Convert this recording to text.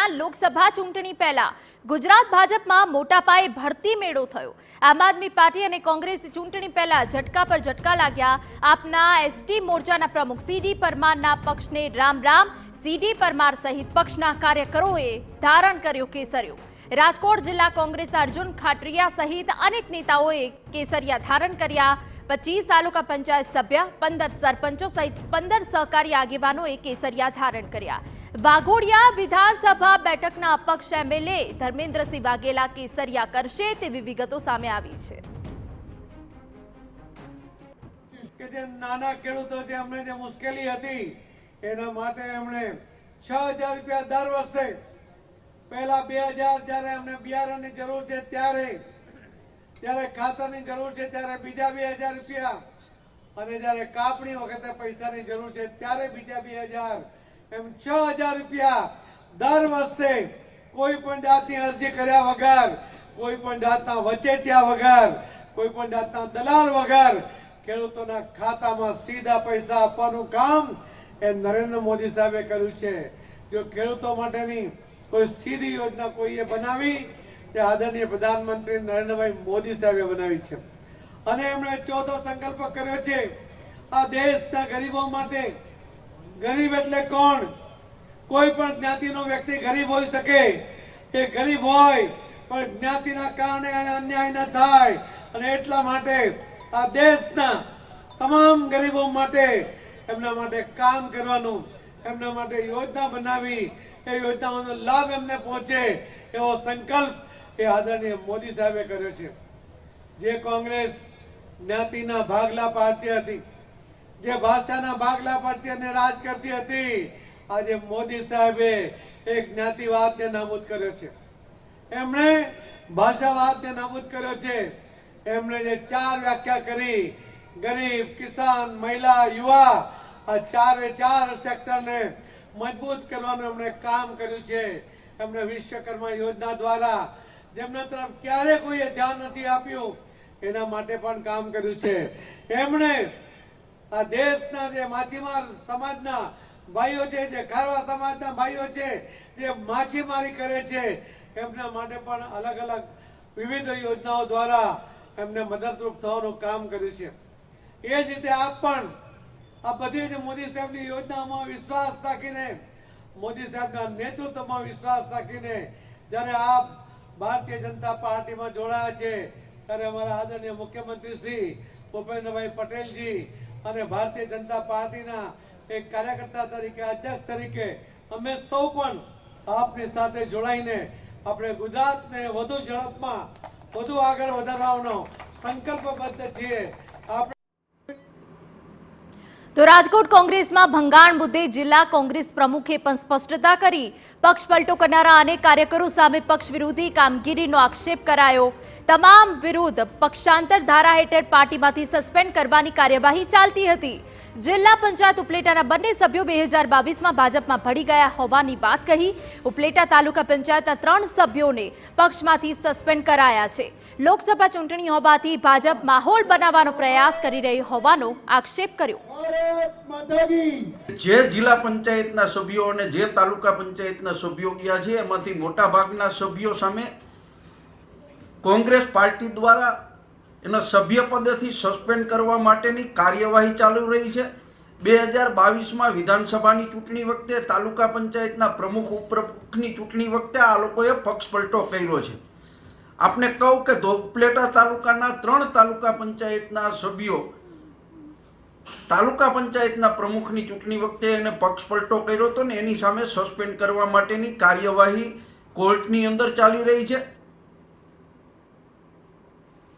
દરમિયાન લોકસભા ચૂંટણી પહેલા ગુજરાત ભાજપમાં મોટા પાયે ભરતી મેળો થયો। આમ આદમી પાર્ટી અને કોંગ્રેસ ચૂંટણી પહેલા ઝટકા પર ઝટકા લાગ્યા। આપના એસટી મોરચાના પ્રમુખ સીડી પરમારના પક્ષને રામ રામ। સીડી પરમાર સહિત પક્ષના કાર્યકરોએ ધારણ કર્યો કેસરિયો। રાજકોટ જિલ્લા કોંગ્રેસ અર્જુન ખાટરિયા સહિત અનેક નેતાઓએ કેસરિયા ધારણ કર્યા। 25 તાલુકા પંચાયત સભ્ય, 15 સરપંચો સહિત 15 સહકારી આગેવાનોએ કેસરિયા ધારણ કર્યા। વાઘોડિયા વિધાનસભા બેઠકના અપક્ષ એમએલએ ધર્મેન્દ્રસિંહ વાઘેલા કેસરિયા કરશે તેવી વિગતો સામે આવી છે। કે જે નાના ખેડૂતો જે અમને જે મુશ્કેલી હતી એના માટે એમણે 6000 રૂપિયા દર વર્ષે, પહેલા 2000 જ્યારે અમને બિયારણની જરૂર છે ત્યારે ખાતરની જરૂર છે ત્યારે બીજા 2000 રૂપિયા, અને જ્યારે કાપણી વખતે પૈસાની જરૂર છે ત્યારે બીજા 2000, એમ 6000 રૂપિયા દર વર્ષે કોઈ પણ જાતની અરજી કર્યા વગર, કોઈ પણ જાતના વચેટિયા વગર, કોઈ પણ જાતના દલાલ વગર ખેડૂતોના ખાતામાં સીધા પૈસા આપવાનું કામ એ નરેન્દ્ર મોદી સાહેબે કર્યું છે। જો ખેડૂતો માટેની કોઈ સીધી યોજના કોઈએ બનાવી તે આદરણીય પ્રધાનમંત્રી નરેન્દ્રભાઈ મોદી સાહેબે બનાવી છે, અને એમણે ચોથો સંકલ્પ કર્યો છે આ દેશના ગરીબો માટે। ગરીબ એટલે કોણ? કોઈ પણ જ્ઞાતિનો વ્યક્તિ ગરીબ હોઈ શકે, એ ગરીબ હોય પણ જ્ઞાતિના કારણે અન્યાય ન થાય, અને એટલા માટે આ દેશના તમામ ગરીબો માટે એમના માટે કામ કરવાનું, એમના માટે યોજના બનાવી એ યોજનાઓનો લાભ એમને પહોંચે એવો સંકલ્પ એ આદરણીય મોદી સાહેબે કર્યો છે। જે કોંગ્રેસ જ્ઞાતિના ભાગલા પાડતી હતી, જે ભાષાના ભાગલા પાડતી અને રાજ કરતી હતી, આજે મોદી સાહેબે એક જ્ઞાતિવાદને નાબૂદ કર્યો છે। એમણે ભાષાવાદને નાબૂદ કર્યો છે। એમણે જે 4 વ્યાખ્યા કરી, ગરીબ, કિસાન, મહિલા, યુવા, આ 4 સેક્ટરને મજબૂત કરવાનું એમણે કામ કર્યું છે। એમણે વિશ્વકર્મા યોજના દ્વારા જેમના તરફ ક્યારે કોઈએ ધ્યાન નથી આપ્યું એના માટે પણ કામ કર્યું છે। એમણે આ દેશના જે માછીમાર સમાજના ભાઈઓ છે, જે ખારવા સમાજના ભાઈઓ છે, જે માછીમારી કરે છે, એમના માટે પણ અલગ અલગ વિવિધ યોજનાઓ દ્વારા એમને મદદરૂપ થવાનું કામ કર્યું છે। એ જ રીતે આપ પણ આ બધી જ મોદી સાહેબની યોજનાઓમાં વિશ્વાસ રાખીને, મોદી સાહેબના નેતૃત્વમાં વિશ્વાસ રાખીને જ્યારે આપ ભારતીય જનતા પાર્ટીમાં જોડાયા છે ત્યારે અમારા આદરણીય મુખ્યમંત્રી શ્રી ભૂપેન્દ્રભાઈ પટેલજી અને ભારતીય જનતા પાર્ટીના એક કાર્યકર્તા તરીકે, અધ્યક્ષ તરીકે અમે સૌ પણ આપની સાથે જોડાઈને આપણે ગુજરાતને વધુ ઝડપમાં વધુ આગળ વધારવાનો સંકલ્પબદ્ધ છીએ। તો રાજકોટ કોંગ્રેસમાં ભંગાણ મુદ્દે જિલ્લા કોંગ્રેસ પ્રમુખે પણ સ્પષ્ટતા કરી। પક્ષ પલટો કરનારા અનેક કાર્યકરો સામે પક્ષ વિરોધી કામગીરીનો આક્ષેપ કરાયો। તમામ વિરુદ્ધ પક્ષાંતર ધારા હેઠળ પાર્ટીમાંથી સસ્પેન્ડ કરવાની કાર્યવાહી ચાલતી હતી। જિલ્લા પંચાયત ઉપલેટાના બંને સભ્યો 2022માં ભાજપમાં ભળી ગયા હોવાની વાત કહી। ઉપલેટા તાલુકા પંચાયતના 3 સભ્યોને પક્ષમાંથી સસ્પેન્ડ કરાયા છે। લોકસભા ચૂંટણી હોવાથી ભાજપ માહોલ બનાવવાનો પ્રયાસ કરી રહી હોવાનો આક્ષેપ કર્યો। જે જિલ્લા પંચાયતના સભ્યો અને જે તાલુકા પંચાયતના સભ્યો ગયા છે એમાંથી મોટા ભાગના સભ્યો સામે કોંગ્રેસ પાર્ટી દ્વારા એના સભ્યપદેથી સસ્પેન્ડ કરવા માટેની કાર્યવાહી ચાલુ રહી છે। 2022માં વિધાનસભાની ચૂંટણી વખતે, તાલુકા પંચાયતના પ્રમુખ ઉપપ્રમુખની ચૂંટણી વખતે આ લોકોએ પક્ષ પલટો કર્યો છે। આપને કહું કે ઉપલેટા તાલુકાના 3 તાલુકા પંચાયતના સભ્યો તાલુકા પંચાયતના પ્રમુખની ચૂંટણી વખતે એને પક્ષ પલટો કર્યો હતો ને એની સામે સસ્પેન્ડ કરવા માટેની કાર્યવાહી કોર્ટની અંદર ચાલી રહી છે।